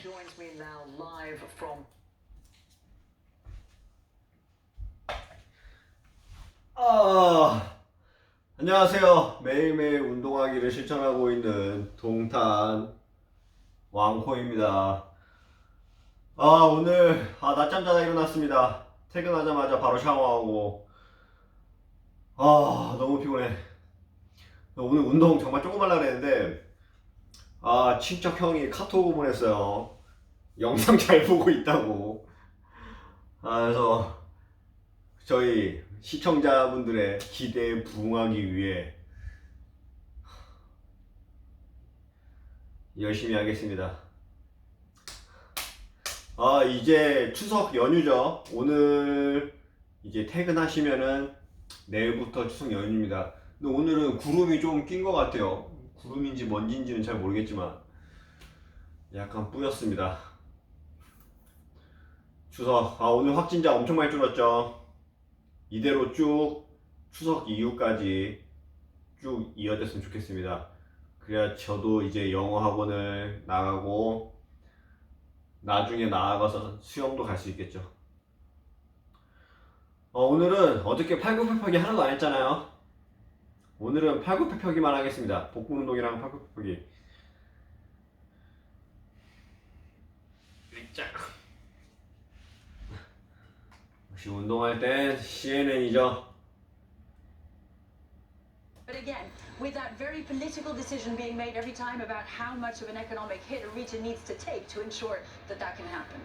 joins me now live from. 안녕하세요. 매일매일 운동하기를 실천하고 있는 동탄 왕호입니다. 오늘 낮잠 자다 일어났습니다. 퇴근하자마자 바로 샤워하고 너무 피곤해. 오늘 운동 정말 조금 하려고 했는데 친척 형이 카톡을 보냈어요. 영상 잘 보고 있다고. 그래서 저희 시청자분들의 기대에 부응하기 위해 열심히 하겠습니다. 이제 추석 연휴죠. 오늘 이제 퇴근하시면은 내일부터 추석 연휴입니다. 근데 오늘은 구름이 좀 낀 것 같아요. 구름인지 먼지인지는 잘 모르겠지만 약간 뿌였습니다. 추석 오늘 확진자 엄청 많이 줄었죠. 이대로 쭉 추석 이후까지 쭉 이어졌으면 좋겠습니다. 그래야 저도 이제 영어 학원을 나가고 나중에 나아가서 수영도 갈 수 있겠죠. 오늘은 어저께 팔굽혀펴기 하나도 안 했잖아요. 오늘은 팔굽혀펴기만 하겠습니다. 복부 운동이랑 팔굽혀펴기. 역시 운동할 땐 CNN이죠. But again, with that very political decision being made every time about how much of an economic hit a region needs to take to ensure that that can happen.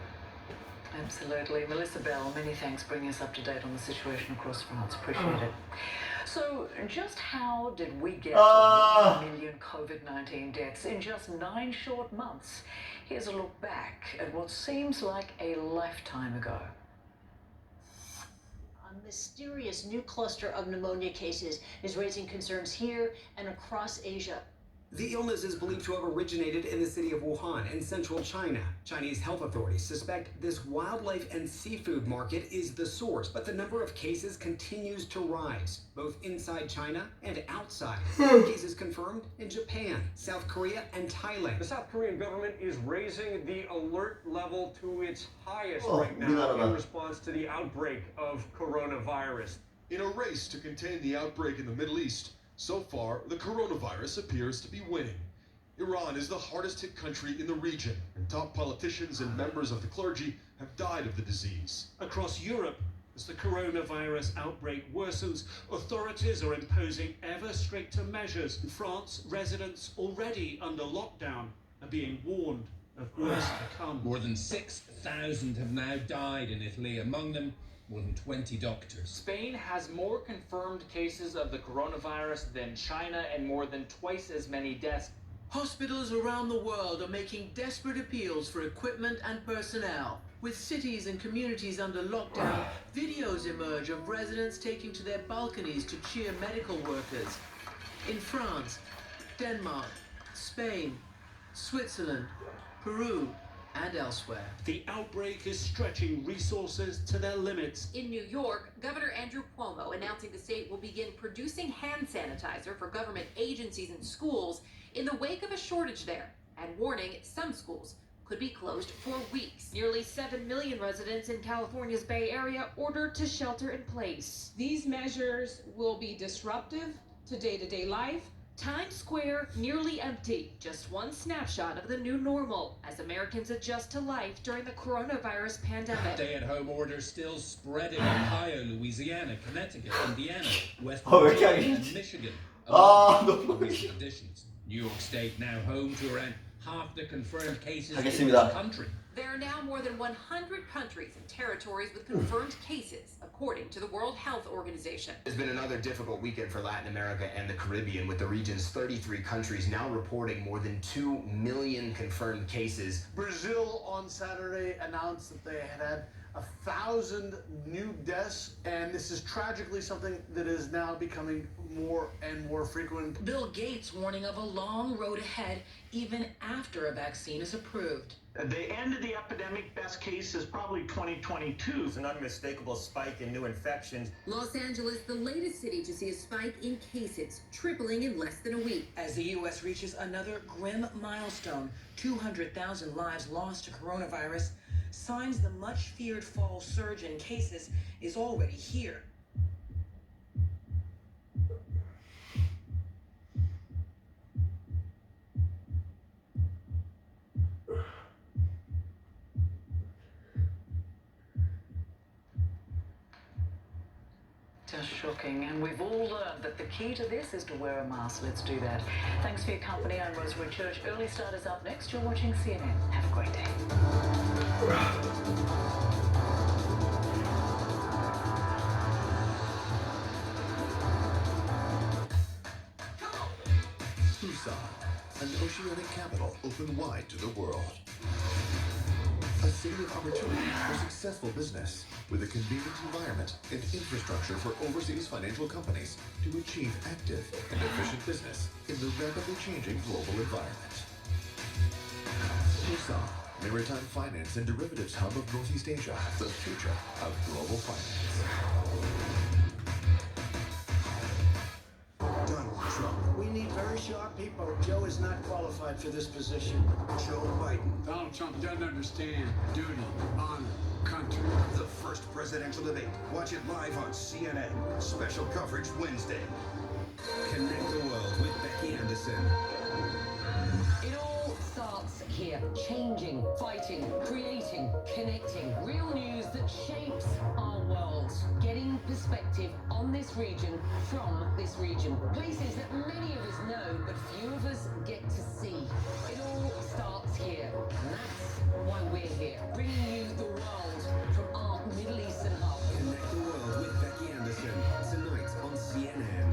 Absolutely. Melissa Bell, many thanks bringing us up to date on the situation across France. Appreciate it. So, just how did we get to 1 million COVID-19 deaths in just 9 short months? Here's a look back at what seems like a lifetime ago. A mysterious new cluster of pneumonia cases is raising concerns here and across Asia. The illness is believed to have originated in the city of Wuhan in central China. Chinese health authorities suspect this wildlife and seafood market is the source, but the number of cases continues to rise, both inside China and outside. Cases confirmed in Japan, South Korea, and Thailand. The South Korean government is raising the alert level to its highest right now in response to the outbreak of coronavirus. In a race to contain the outbreak in the Middle East, so far, the coronavirus appears to be winning. Iran is the hardest hit country in the region, and top politicians and members of the clergy have died of the disease. Across Europe, as the coronavirus outbreak worsens, authorities are imposing ever stricter measures. In France, residents already under lockdown are being warned of worse to come. More than 6,000 have now died in Italy, among them more than 20 doctors. Spain has more confirmed cases of the coronavirus than China and more than twice as many deaths. Hospitals around the world are making desperate appeals for equipment and personnel. With cities and communities under lockdown, videos emerge of residents taking to their balconies to cheer medical workers. In France, Denmark, Spain, Switzerland, Peru, and elsewhere. The outbreak is stretching resources to their limits. In New York, Governor Andrew Cuomo announcing the state will begin producing hand sanitizer for government agencies and schools in the wake of a shortage there, and warning some schools could be closed for weeks. Nearly 7 million residents in California's Bay Area ordered to shelter in place. These measures will be disruptive to day-to-day life. Times Square nearly empty. Just one snapshot of the new normal as Americans adjust to life during the coronavirus pandemic. Stay-at-home orders still spreading in Ohio, Louisiana, Connecticut, Indiana, West Virginia, and Michigan. Among recent additions. New York State now home to around half the confirmed cases in the country. There are now more than 100 countries and territories with confirmed cases, according to the World Health Organization. It's been another difficult weekend for Latin America and the Caribbean, with the region's 33 countries now reporting more than 2 million confirmed cases. Brazil on Saturday announced that they had 1,000 new deaths, and this is tragically something that is now becoming more and more frequent. Bill Gates warning of a long road ahead even after a vaccine is approved. The end of the epidemic, best case, is probably 2022. It's an unmistakable spike in new infections. Los Angeles, the latest city to see a spike in cases, tripling in less than a week. As the U.S. reaches another grim milestone, 200,000 lives lost to coronavirus, signs the much-feared fall surge in cases is already here. Just shocking, and we've all learned that the key to this is to wear a mask. Let's do that. Thanks for your company. I'm Rosemary Church. Early Start is up next. You're watching CNN. Have a great day. Tucson, an oceanic capital open wide to the world. A city of opportunity for successful business, with a convenient environment and infrastructure for overseas financial companies to achieve active and efficient business in the rapidly changing global environment. Tucson, maritime finance and derivatives hub of Northeast Asia, the future of global finance. Donald Trump. We need very sharp people. Joe is not qualified for this position. Joe Biden. Donald Trump doesn't understand duty, honor, country. The first presidential debate. Watch it live on CNN. Special coverage Wednesday. Connect the world with Becky Anderson. It all starts here. Changing, fighting, creating, connecting. Real news that shapes our world. Getting perspective on this region from this region. Places that many of us know, but few of us get to see. It all starts here. And that's why we're here. Bringing you the world from our Middle Eastern hub. Connect the world with Becky Anderson. Tonight on CNN.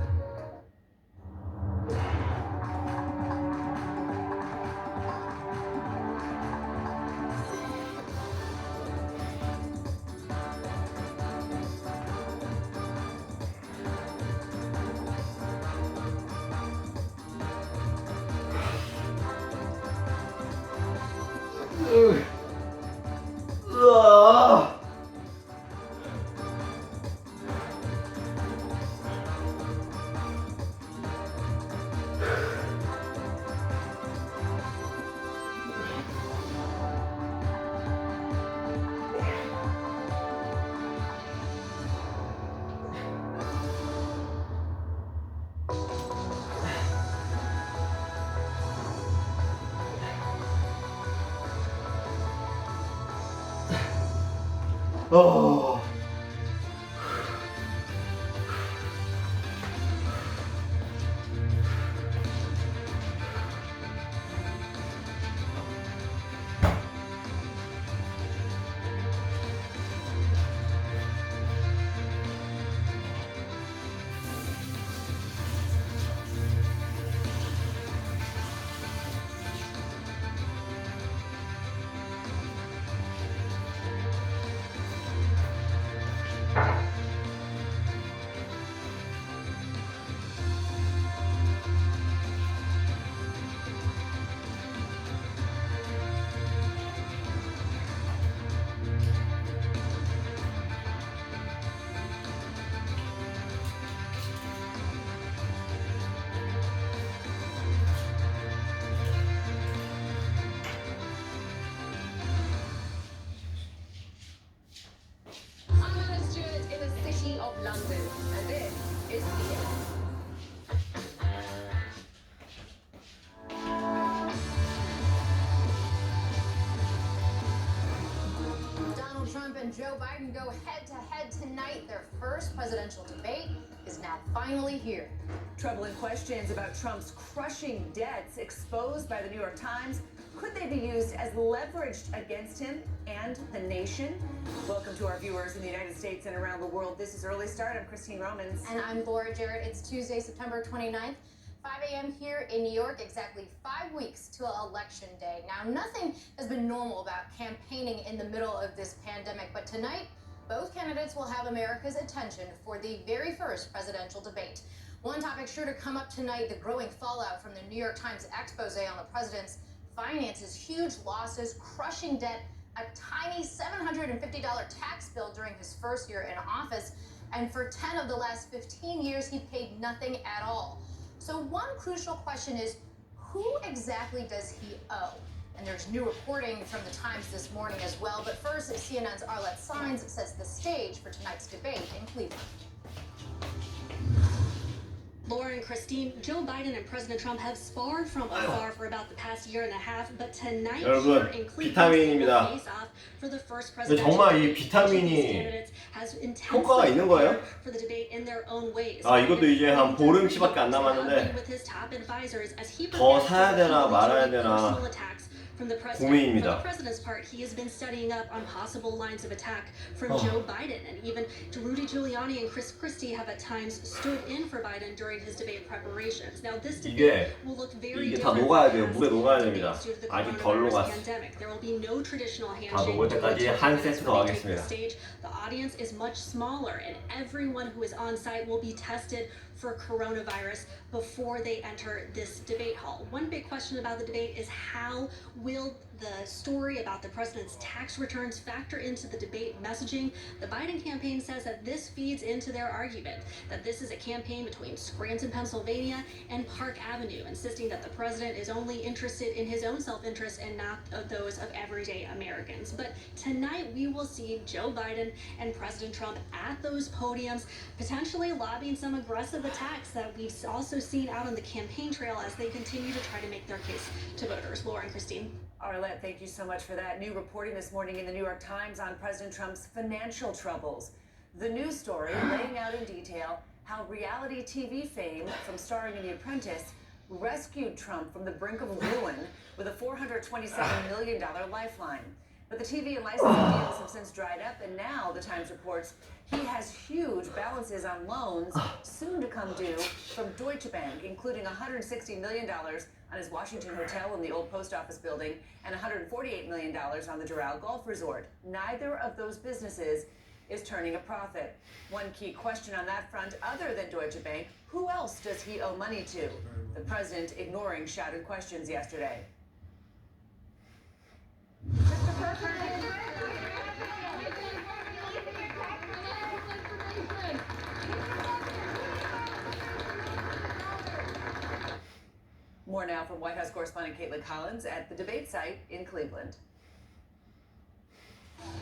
Oh. London, and this is CNN. Donald Trump and Joe Biden go head-to-head tonight. Their first presidential debate is now finally here. Troubling questions about Trump's crushing debts exposed by the New York Times. Could they be used as leverage against him and the nation? Welcome to our viewers in the United States and around the world. This is Early Start. I'm Christine Romans. And I'm Laura Jarrett. It's Tuesday, September 29th, 5 a.m. here in New York, exactly 5 weeks to Election Day. Now, nothing has been normal about campaigning in the middle of this pandemic, but tonight, both candidates will have America's attention for the very first presidential debate. One topic sure to come up tonight, the growing fallout from the New York Times expose on the president's finances, huge losses, crushing debt, a tiny $750 tax bill during his first year in office, and for 10 of the last 15 years, he paid nothing at all. So one crucial question is, who exactly does he owe? And there's new reporting from the Times this morning as well. But first, CNN's Arlette Saenz sets the stage for tonight's debate in Cleveland. Laura and Christine, Joe Biden and President Trump have sparred from afar for about the past year and a half, but tonight here in Cleveland, they will face off for the first presidential 정말 이 debate. 비타민이 효과가 있는 거예요? For the debate in their own ways. 이것도 이제 한 보름치밖에 안 남았는데 더 사야 되나 말아야 되나 From the 고민입니다. president's part, he has been studying up on possible lines of attack from Joe Biden, and even Rudy Giuliani and Chris Christie have at times stood in for Biden during his debate preparations. Now, this debate will look very 이게 다 different 녹아야 돼요. 물에 녹아야 됩니다. 아직 덜 녹았어. There will be no traditional 다 녹을 때까지 한 세트 더 하겠습니다. The audience is much smaller, and everyone who is on site will be tested for coronavirus before they enter this debate hall. One big question about the debate is how will the story about the president's tax returns factor into the debate messaging? The Biden campaign says that this feeds into their argument, that this is a campaign between Scranton, Pennsylvania and Park Avenue, insisting that the president is only interested in his own self-interest and not of those of everyday Americans. But tonight we will see Joe Biden and President Trump at those podiums, potentially lobbying some aggressive attacks that we've also seen out on the campaign trail as they continue to try to make their case to voters. Laura and Christine. Arlette, thank you so much for that. New reporting this morning in the New York Times on President Trump's financial troubles. The news story laying out in detail how reality TV fame from starring in The Apprentice rescued Trump from the brink of ruin with a $427 million lifeline. But the TV and licensing deals have since dried up, and now, the Times reports, he has huge balances on loans soon to come due from Deutsche Bank, including $160 million on his Washington hotel in the old post office building and $148 million on the Doral Golf Resort. Neither of those businesses is turning a profit. One key question on that front, other than Deutsche Bank, who else does he owe money to? The president ignoring shouted questions yesterday. More now from White House correspondent Caitlin Collins at the debate site in Cleveland.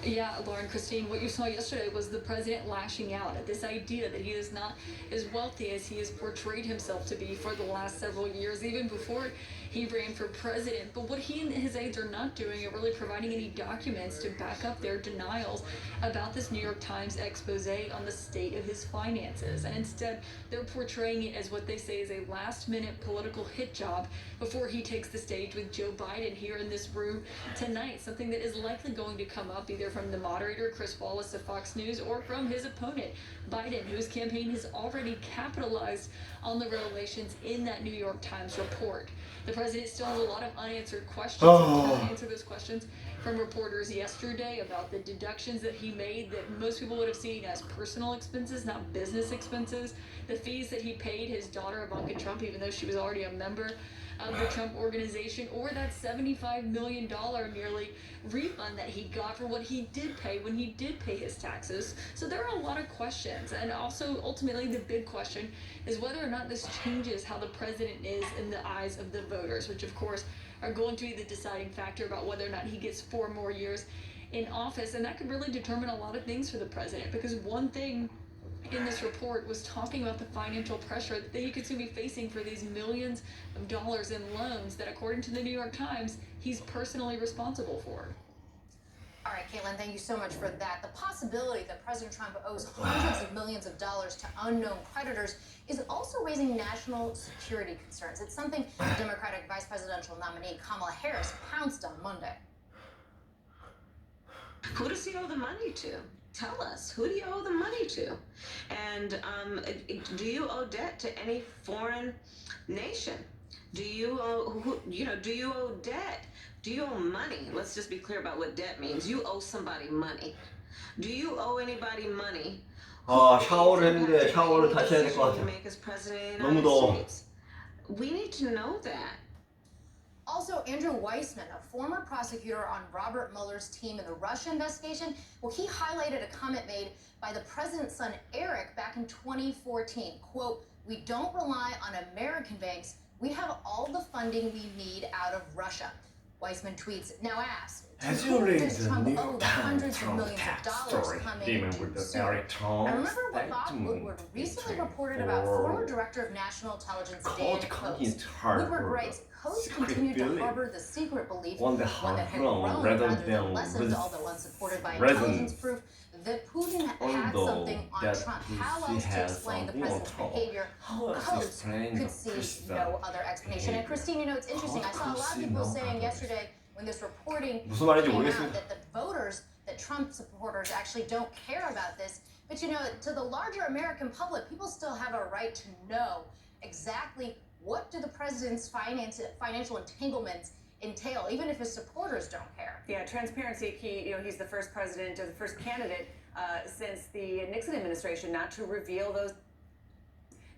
Yeah, Lauren, Christine, what you saw yesterday was the president lashing out at this idea that he is not as wealthy as he has portrayed himself to be for the last several years, even before he ran for president. But what he and his aides are not doing are really providing any documents to back up their denials about this New York Times expose on the state of his finances. And instead, they're portraying it as what they say is a last-minute political hit job before he takes the stage with Joe Biden here in this room tonight, something that is likely going to come up either from the moderator, Chris Wallace of Fox News, or from his opponent, Biden, whose campaign has already capitalized on the revelations in that New York Times report. The president still has a lot of unanswered questions. He did answer those questions from reporters yesterday about the deductions that he made that most people would have seen as personal expenses, not business expenses. The fees that he paid his daughter, Ivanka Trump, even though she was already a member of the Trump organization, or that $75 million nearly refund that he got for what he did pay when he did pay his taxes. So there are a lot of questions, and also ultimately the big question is whether or not this changes how the president is in the eyes of the voters, which of course are going to be the deciding factor about whether or not he gets 4 more years in office. And that could really determine a lot of things for the president, because one thing in this report was talking about the financial pressure that he could soon be facing for these millions of dollars in loans that, according to the New York Times, he's personally responsible for. All right, Caitlin, thank you so much for that. The possibility that President Trump owes hundreds of millions of dollars to unknown creditors is also raising national security concerns. It's something Democratic Vice Presidential nominee Kamala Harris pounced on Monday. Who does he owe the money to? Tell us, who do you owe the money to? And do you owe debt to any foreign nation? Do you owe, do you owe debt? Do you owe money? Let's just be clear about what debt means. You owe somebody money. Do you owe anybody money? 샤워를 했는데 샤워를 다시 해야 될 것 같아. 너무 더워. We need to know that. Also, Andrew Weissman, a former prosecutor on Robert Mueller's team in the Russia investigation, well, he highlighted a comment made by the president's son, Eric, back in 2014. Quote, "We don't rely on American banks. We have all the funding we need out of Russia." Weissman tweets, "Now ask, As to you whom read does the Trump New owe the Times hundreds of Trump millions of tax dollars story, coming dealing to with the sue?" Eric Trump I remember what Bob statement Woodward recently in reported about former 24 Director of National Intelligence Dan Court Coase. continued to Woodward harbor writes, Coase secret continued to belief harbor the secret belief, on the one that had ground grown rather rather than than lessened, although unsupported by resonance. intelligence proof, that Putin had Although something on that Trump. Putin How else to has explain the something on president's Trump? behavior? How else to Coase explain could the see president's no other explanation. And Christine, you know, it's interesting. I saw a lot of people saying yesterday when this reporting 무슨 말인지 came 모르겠습니다. out that the voters, that Trump supporters actually don't care about this. But you know, to the larger American public, people still have a right to know exactly what do the president's financial entanglements entail, even if his supporters don't care. Yeah, transparency key. You know, he's the first president or the first candidate since the Nixon administration not to reveal those.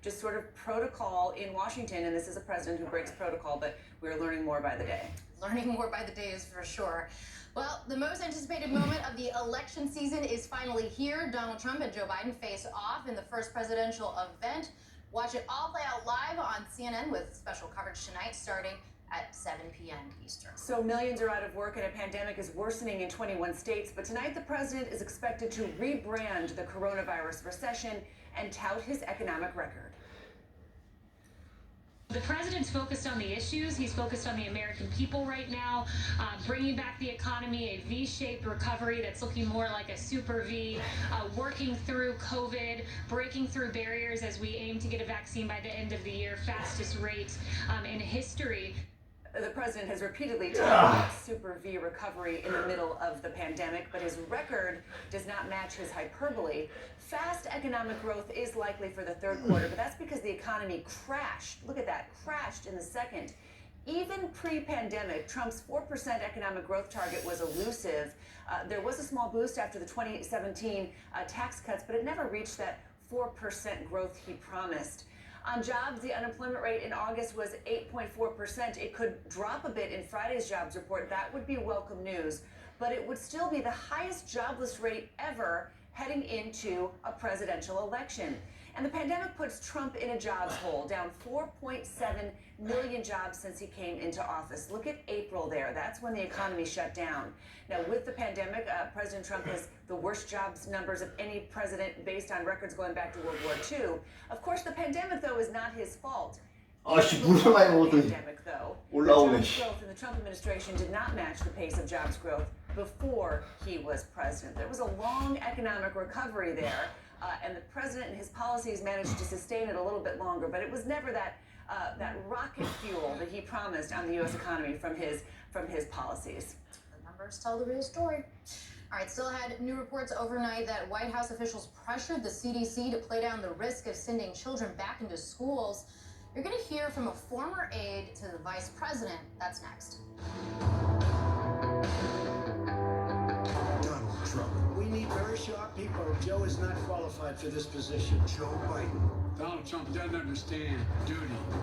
Just sort of protocol in Washington, and this is a president who breaks protocol, but we're learning more by the day. Learning more by the day is for sure. Well, the most anticipated moment of the election season is finally here. Donald Trump and Joe Biden face off in the first presidential event. Watch it all play out live on CNN with special coverage tonight starting at 7 p.m. Eastern. So millions are out of work and a pandemic is worsening in 21 states, but tonight the president is expected to rebrand the coronavirus recession and tout his economic record. The president's focused on the issues. He's focused on the American people right now, bringing back the economy, a V-shaped recovery that's looking more like a super V, working through COVID, breaking through barriers as we aim to get a vaccine by the end of the year, fastest rate in history. The president has repeatedly touted super V recovery in the middle of the pandemic, but his record does not match his hyperbole. Fast economic growth is likely for the third quarter, but that's because the economy crashed. Look at that, crashed in the second. Even pre-pandemic, Trump's 4% economic growth target was elusive. There was a small boost after the 2017 tax cuts, but it never reached that 4% growth he promised. On jobs, the unemployment rate in August was 8.4%. It could drop a bit in Friday's jobs report. That would be welcome news, but it would still be the highest jobless rate ever heading into a presidential election. And the pandemic puts Trump in a jobs hole, down 4.7 million jobs since he came into office. Look at April there. That's when the economy shut down. Now, with the pandemic, President Trump has the worst jobs numbers of any president based on records going back to World War II. Of course, the pandemic, though, is not his fault. 아씨 물을 많이 먹었더니 올라오네. Jobs growth in the Trump administration did not match the pace of jobs growth before he was president. There was a long economic recovery there, and the president and his policies managed to sustain it a little bit longer, but it was never that rocket fuel that he promised on the U.S. economy from his policies. The numbers tell the real story. All right, still had new reports overnight that White House officials pressured the CDC to play down the risk of sending children back into schools. You're going to hear from a former aide to the vice president. That's next. Donald Trump. We need very sharp people. Joe is not qualified for this position. Joe Biden. Donald Trump doesn't understand duty,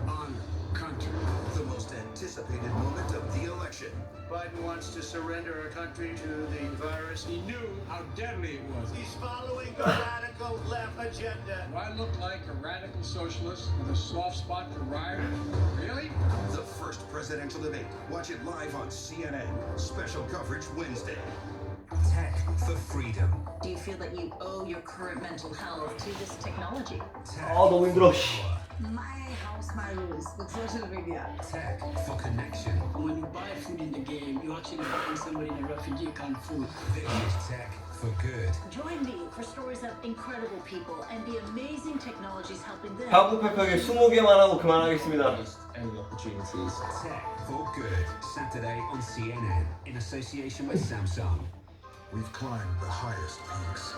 honor, country. The most anticipated moment of the election. Biden wants to surrender our country to the virus. He knew how deadly it was. He's following the radical left agenda. Do I look like a radical socialist with a soft spot for riot? Really? The first presidential debate. Watch it live on CNN. Special coverage Wednesday. Tech for freedom. Do you feel that you owe your current mental health to this technology? 아 너무 힘들어. My house, my rules with social media. Tech for connection. When you buy food in the game, you actually buying somebody in a refugee camp food. Vintage tech for good. Join me for stories of incredible people and the amazing technologies helping them. 한국페퍼에 20개만 하고 그만하겠습니다. Any opportunities. Tech for good. Saturday on CNN in association with Samsung. We've climbed the highest peaks,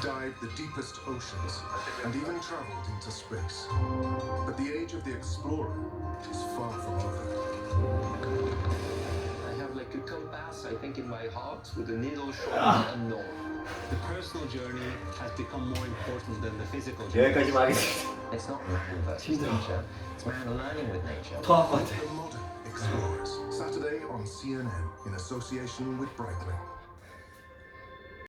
dived the deepest oceans, and even traveled into space. But the age of the explorer is far from over. I have like a compass, I think, in my heart with a needle showing the unknown. The personal journey has become more important than the physical journey. 여기까지만 하겠습니다. It's not man versus nature, it's man learning with nature. 더 아파트. The modern explorers Saturday on CNN in association with Breitling.